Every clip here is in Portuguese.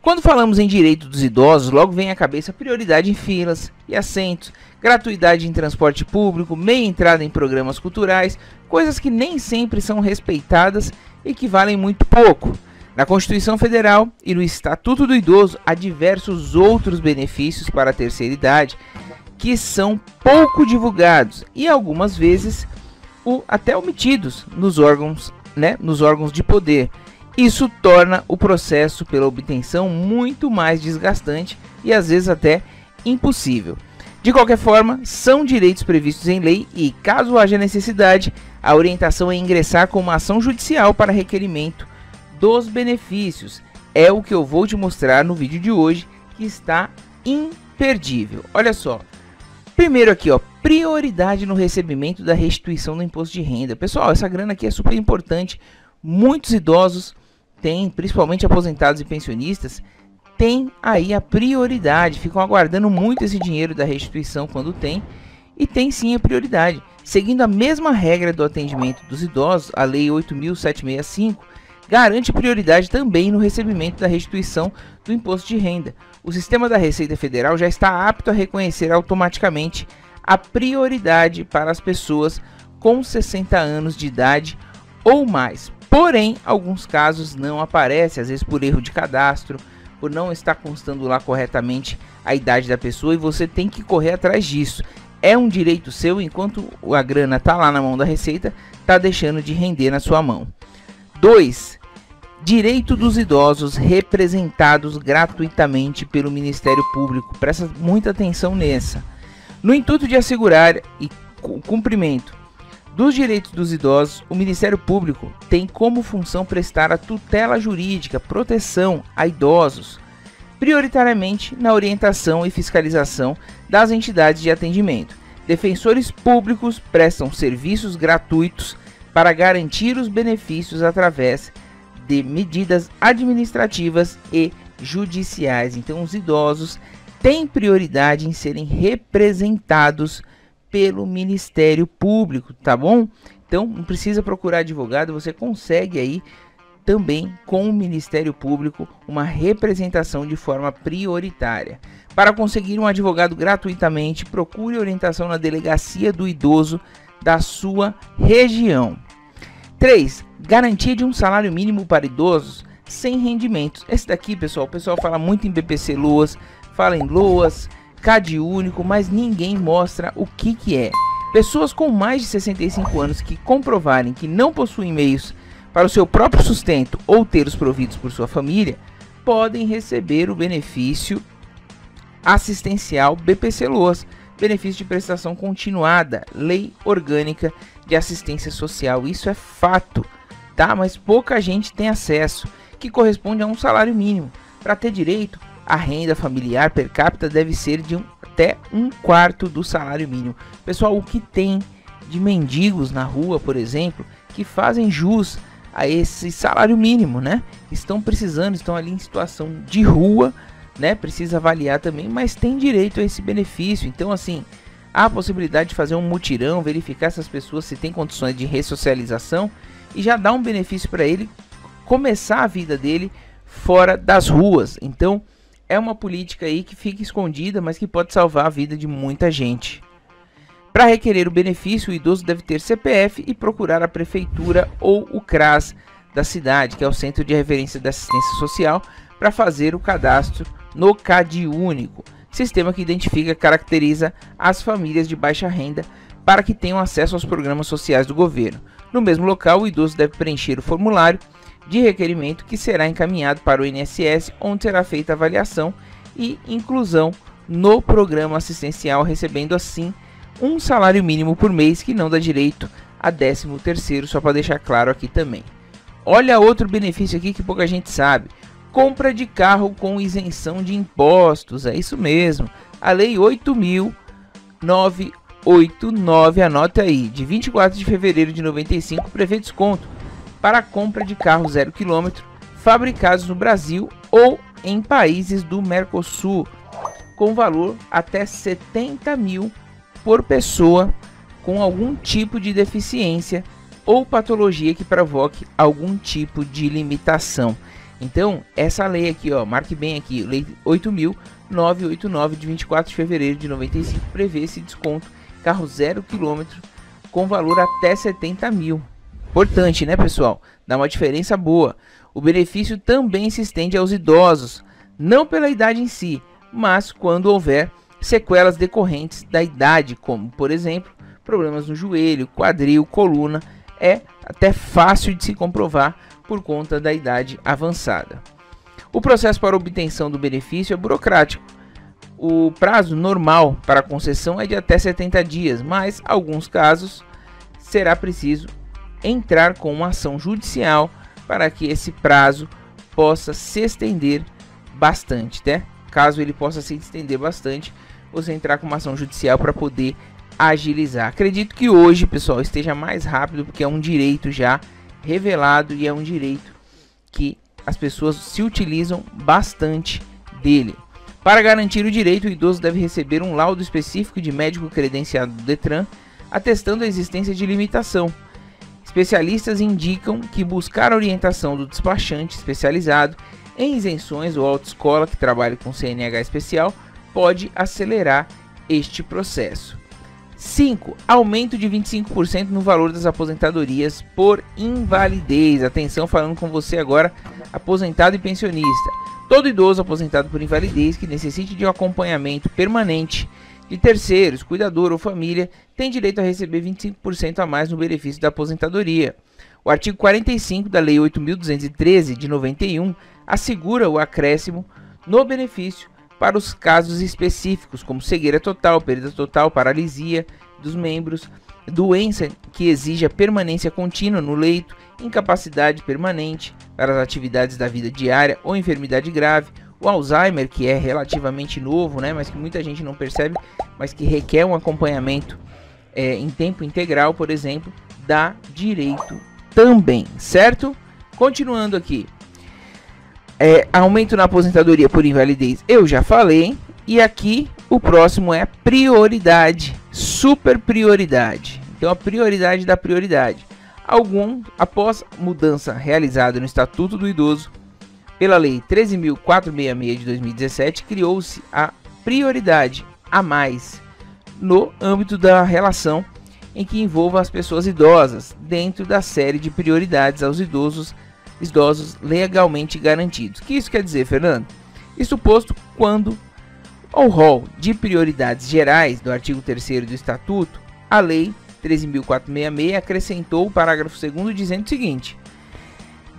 Quando falamos em direito dos idosos, logo vem à cabeça prioridade em filas e assentos, gratuidade em transporte público, meia entrada em programas culturais, coisas que nem sempre são respeitadas e que valem muito pouco. Na Constituição Federal e no Estatuto do Idoso há diversos outros benefícios para a terceira idade que são pouco divulgados e algumas vezes até omitidos nos órgãos de poder. Isso torna o processo pela obtenção muito mais desgastante e às vezes até impossível. De qualquer forma, são direitos previstos em lei e, caso haja necessidade, a orientação é ingressar com uma ação judicial para requerimento dos benefícios. É o que eu vou te mostrar no vídeo de hoje, que está imperdível. Olha só. Primeiro aqui, ó, prioridade no recebimento da restituição do imposto de renda. Pessoal, essa grana aqui é super importante. Muitos idosos têm, principalmente aposentados e pensionistas, têm aí a prioridade, ficam aguardando muito esse dinheiro da restituição quando tem, e tem sim a prioridade. Seguindo a mesma regra do atendimento dos idosos, a Lei 8.765 garante prioridade também no recebimento da restituição do imposto de renda. O sistema da Receita Federal já está apto a reconhecer automaticamente a prioridade para as pessoas com 60 anos de idade ou mais. Porém, alguns casos não aparecem, às vezes por erro de cadastro, por não estar constando lá corretamente a idade da pessoa, e você tem que correr atrás disso. É um direito seu, enquanto a grana está lá na mão da Receita, está deixando de render na sua mão. 2. Direito dos idosos representados gratuitamente pelo Ministério Público. Presta muita atenção nessa. No intuito de assegurar o cumprimento dos direitos dos idosos, o Ministério Público tem como função prestar a tutela jurídica, proteção a idosos, prioritariamente na orientação e fiscalização das entidades de atendimento. Defensores públicos prestam serviços gratuitos para garantir os benefícios através de medidas administrativas e judiciais. Então, os idosos têm prioridade em serem representados pelo Ministério Público, tá bom? Então, não precisa procurar advogado, você consegue aí também com o Ministério Público uma representação de forma prioritária. Para conseguir um advogado gratuitamente, procure orientação na delegacia do idoso da sua região. 3. Garantia de um salário mínimo para idosos sem rendimentos. Esse daqui, pessoal, o pessoal fala muito em BPC Loas, fala em Loas, CAD único, mas ninguém mostra o que é. Pessoas com mais de 65 anos que comprovarem que não possuem meios para o seu próprio sustento ou ter os providos por sua família, podem receber o benefício assistencial BPC Loas, benefício de prestação continuada, Lei Orgânica de Assistência Social. Isso é fato, tá? Mas pouca gente tem acesso, que corresponde a um salário mínimo. Para ter direito, a renda familiar per capita deve ser de até 1/4 do salário mínimo. Pessoal, o que tem de mendigos na rua, por exemplo, que fazem jus a esse salário mínimo, né? Estão precisando, estão ali em situação de rua, né? Precisa avaliar também, mas tem direito a esse benefício. Então, assim, há a possibilidade de fazer um mutirão, verificar essas pessoas se têm condições de ressocialização e já dar um benefício para ele começar a vida dele fora das ruas. Então, é uma política aí que fica escondida, mas que pode salvar a vida de muita gente. Para requerer o benefício, o idoso deve ter CPF e procurar a prefeitura ou o CRAS da cidade, que é o Centro de Referência da Assistência Social, para fazer o cadastro no CAD único, sistema que identifica e caracteriza as famílias de baixa renda para que tenham acesso aos programas sociais do governo. No mesmo local, o idoso deve preencher o formulário de requerimento que será encaminhado para o INSS, onde será feita a avaliação e inclusão no programa assistencial, recebendo assim um salário mínimo por mês que não dá direito a 13º, só para deixar claro aqui também. Olha outro benefício aqui que pouca gente sabe: compra de carro com isenção de impostos. É isso mesmo, a Lei 8.989, anota aí, de 24 de fevereiro de 95, prevê desconto para a compra de carros 0 km fabricados no Brasil ou em países do Mercosul, com valor até 70 mil por pessoa com algum tipo de deficiência ou patologia que provoque algum tipo de limitação. Então, essa lei aqui, ó, marque bem aqui, lei 8.989 de 24 de fevereiro de 95 prevê esse desconto, carro 0 km com valor até 70 mil. Importante, né, pessoal? Dá uma diferença boa. O benefício também se estende aos idosos, não pela idade em si, mas quando houver sequelas decorrentes da idade, como, por exemplo, problemas no joelho, quadril, coluna, é até fácil de se comprovar por conta da idade avançada. O processo para obtenção do benefício é burocrático. O prazo normal para a concessão é de até 70 dias, mas em alguns casos será preciso entrar com uma ação judicial para que esse prazo possa se estender bastante, né? Caso ele possa se estender bastante, você entrar com uma ação judicial para poder agilizar. Acredito que hoje, pessoal, esteja mais rápido porque é um direito já revelado e é um direito que as pessoas se utilizam bastante dele. Para garantir o direito, o idoso deve receber um laudo específico de médico credenciado do Detran, atestando a existência de limitação. Especialistas indicam que buscar a orientação do despachante especializado em isenções ou autoescola que trabalhe com CNH especial pode acelerar este processo. 5. Aumento de 25% no valor das aposentadorias por invalidez. Atenção, falando com você agora, aposentado e pensionista. Todo idoso aposentado por invalidez que necessite de um acompanhamento permanente de terceiros, cuidador ou família, tem direito a receber 25% a mais no benefício da aposentadoria. O artigo 45 da Lei 8.213 de 91 assegura o acréscimo no benefício para os casos específicos, como cegueira total, perda total, paralisia dos membros, doença que exija permanência contínua no leito, incapacidade permanente para as atividades da vida diária ou enfermidade grave, o Alzheimer, que é relativamente novo, né, mas que muita gente não percebe, mas que requer um acompanhamento em tempo integral, por exemplo, dá direito também, certo? Continuando aqui. Aumento na aposentadoria por invalidez, eu já falei. E aqui o próximo é prioridade, super prioridade. Então a prioridade da prioridade. Após mudança realizada no Estatuto do Idoso, pela Lei 13.466 de 2017, criou-se a prioridade a mais no âmbito da relação em que envolva as pessoas idosas, dentro da série de prioridades aos idosos legalmente garantidos. O que isso quer dizer, Fernando? Isso posto quando ao rol de prioridades gerais do artigo 3º do Estatuto, a Lei 13.466 acrescentou o parágrafo 2º dizendo o seguinte: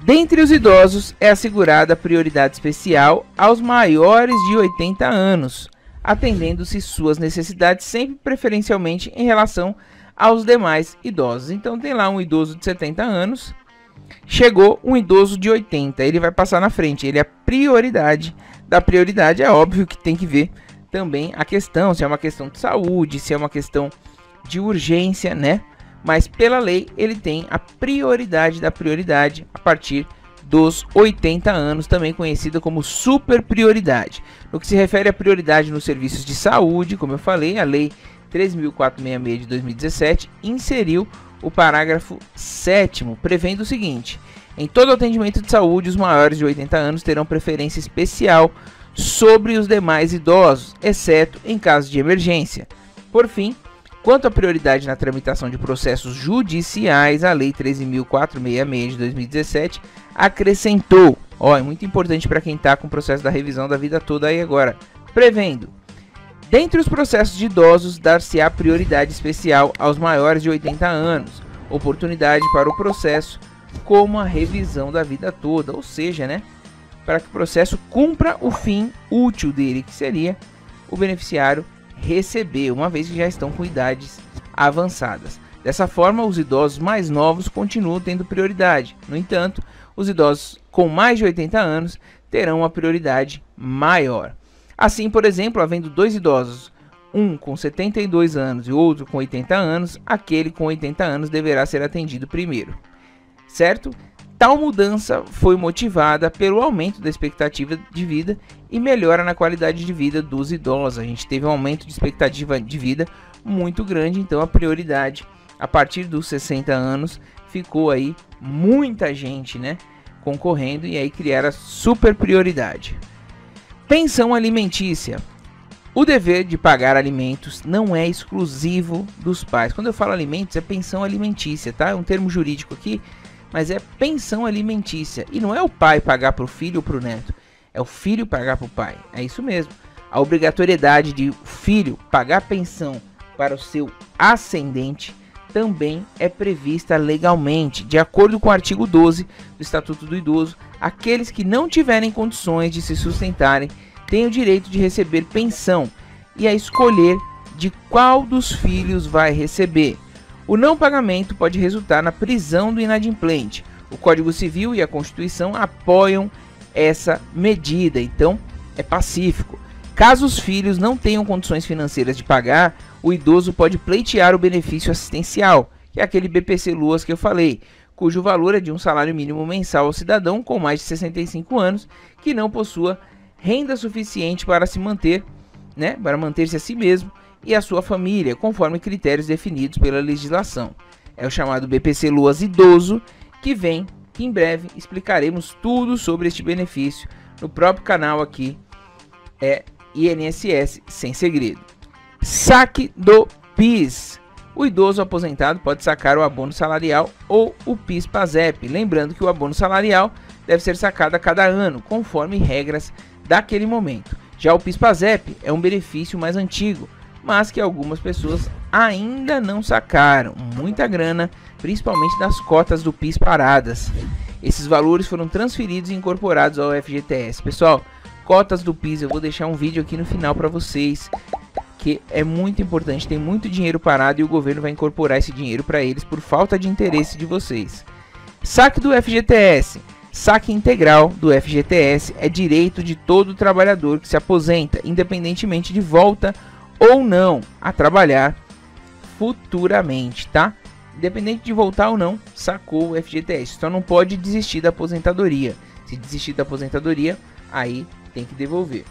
dentre os idosos é assegurada prioridade especial aos maiores de 80 anos, atendendo-se suas necessidades sempre preferencialmente em relação aos demais idosos. Então tem lá um idoso de 70 anos, chegou um idoso de 80, ele vai passar na frente, ele é prioridade. Da prioridade é óbvio que tem que ver também a questão, se é uma questão de saúde, se é uma questão de urgência, né? Mas pela lei ele tem a prioridade da prioridade a partir dos 80 anos, também conhecida como super prioridade. No que se refere à prioridade nos serviços de saúde, como eu falei, a Lei 13.466 de 2017 inseriu o parágrafo 7º, prevendo o seguinte: em todo atendimento de saúde, os maiores de 80 anos terão preferência especial sobre os demais idosos, exceto em caso de emergência. Por fim, quanto à prioridade na tramitação de processos judiciais, a Lei 13.466 de 2017 acrescentou, é muito importante para quem está com o processo da revisão da vida toda aí agora, prevendo: dentre os processos de idosos, dar-se-á prioridade especial aos maiores de 80 anos, oportunidade para o processo como a revisão da vida toda, ou seja, né, para que o processo cumpra o fim útil dele, que seria o beneficiário receber, uma vez que já estão com idades avançadas. Dessa forma, os idosos mais novos continuam tendo prioridade. No entanto, os idosos com mais de 80 anos terão uma prioridade maior. Assim, por exemplo, havendo dois idosos, um com 72 anos e outro com 80 anos, aquele com 80 anos deverá ser atendido primeiro, certo? Tal mudança foi motivada pelo aumento da expectativa de vida e melhora na qualidade de vida dos idosos. A gente teve um aumento de expectativa de vida muito grande, então a prioridade a partir dos 60 anos ficou aí muita gente, né, concorrendo e aí criar a super prioridade. Pensão alimentícia. O dever de pagar alimentos não é exclusivo dos pais. Quando eu falo alimentos, é pensão alimentícia, tá? É um termo jurídico aqui, mas é pensão alimentícia. E não é o pai pagar para o filho ou para o neto, é o filho pagar para o pai. É isso mesmo. A obrigatoriedade de o filho pagar pensão para o seu ascendente também é prevista legalmente. De acordo com o artigo 12 do Estatuto do Idoso, aqueles que não tiverem condições de se sustentarem têm o direito de receber pensão e a escolher de qual dos filhos vai receber. O não pagamento pode resultar na prisão do inadimplente. O Código Civil e a Constituição apoiam essa medida, então é pacífico. Caso os filhos não tenham condições financeiras de pagar, o idoso pode pleitear o benefício assistencial, que é aquele BPC-Luas que eu falei, cujo valor é de um salário mínimo mensal ao cidadão com mais de 65 anos que não possua renda suficiente para se manter, né, para manter-se a si mesmo e a sua família, conforme critérios definidos pela legislação. É o chamado BPC-Luas idoso, que em breve explicaremos tudo sobre este benefício no próprio canal aqui, INSS Sem Segredo. Saque do PIS. O idoso aposentado pode sacar o abono salarial ou o PIS/PASEP. Lembrando que o abono salarial deve ser sacado a cada ano, conforme regras daquele momento. Já o PIS/PASEP é um benefício mais antigo, mas que algumas pessoas ainda não sacaram. Muita grana, principalmente das cotas do PIS paradas. Esses valores foram transferidos e incorporados ao FGTS. Pessoal, cotas do PIS, eu vou deixar um vídeo aqui no final para vocês, que é muito importante, tem muito dinheiro parado e o governo vai incorporar esse dinheiro para eles por falta de interesse de vocês. Saque do FGTS. Saque integral do FGTS é direito de todo trabalhador que se aposenta, independentemente de volta ou não a trabalhar futuramente, tá? Independente de voltar ou não, sacou o FGTS. Só não pode desistir da aposentadoria. Se desistir da aposentadoria, aí tem que devolver.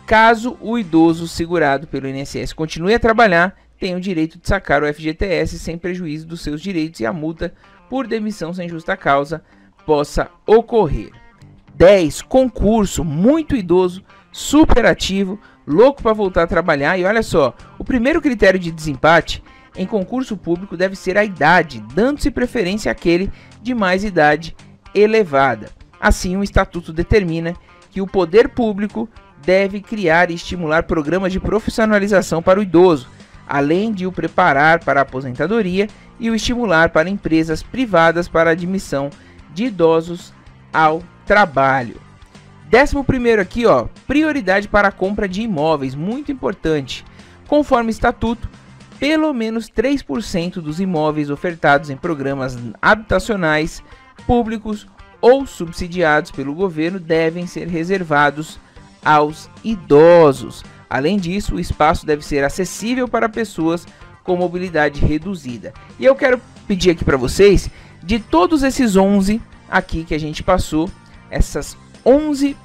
Caso o idoso segurado pelo INSS continue a trabalhar, tem o direito de sacar o FGTS sem prejuízo dos seus direitos e a multa por demissão sem justa causa possa ocorrer. 10. Concurso. Muito idoso, super ativo, louco para voltar a trabalhar. E olha só, o primeiro critério de desempate em concurso público deve ser a idade, dando-se preferência àquele de mais idade elevada. Assim, o Estatuto determina que o poder público deve criar e estimular programas de profissionalização para o idoso, além de o preparar para a aposentadoria e o estimular para empresas privadas para a admissão de idosos ao trabalho. 11º aqui, ó, prioridade para a compra de imóveis, muito importante. Conforme estatuto, pelo menos 3% dos imóveis ofertados em programas habitacionais, públicos ou subsidiados pelo governo devem ser reservados aos idosos. Além disso, o espaço deve ser acessível para pessoas com mobilidade reduzida. E eu quero pedir aqui para vocês, de todos esses 11 aqui que a gente passou, essas 11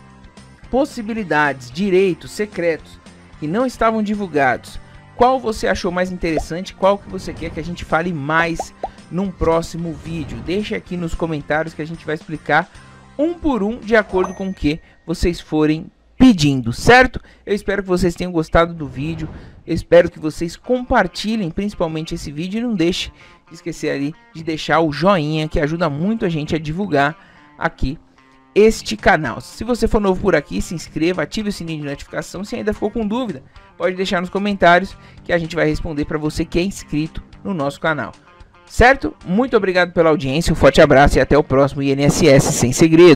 possibilidades, direitos secretos que não estavam divulgados, qual você achou mais interessante, qual que você quer que a gente fale mais num próximo vídeo? Deixe aqui nos comentários que a gente vai explicar um por um de acordo com o que vocês forem pedindo, certo? Eu espero que vocês tenham gostado do vídeo, eu espero que vocês compartilhem principalmente esse vídeo e não deixe de esquecer ali de deixar o joinha, que ajuda muito a gente a divulgar aqui este canal. Se você for novo por aqui, se inscreva, ative o sininho de notificação. Se ainda ficou com dúvida, pode deixar nos comentários que a gente vai responder para você que é inscrito no nosso canal. Certo? Muito obrigado pela audiência, um forte abraço e até o próximo INSS Sem Segredo.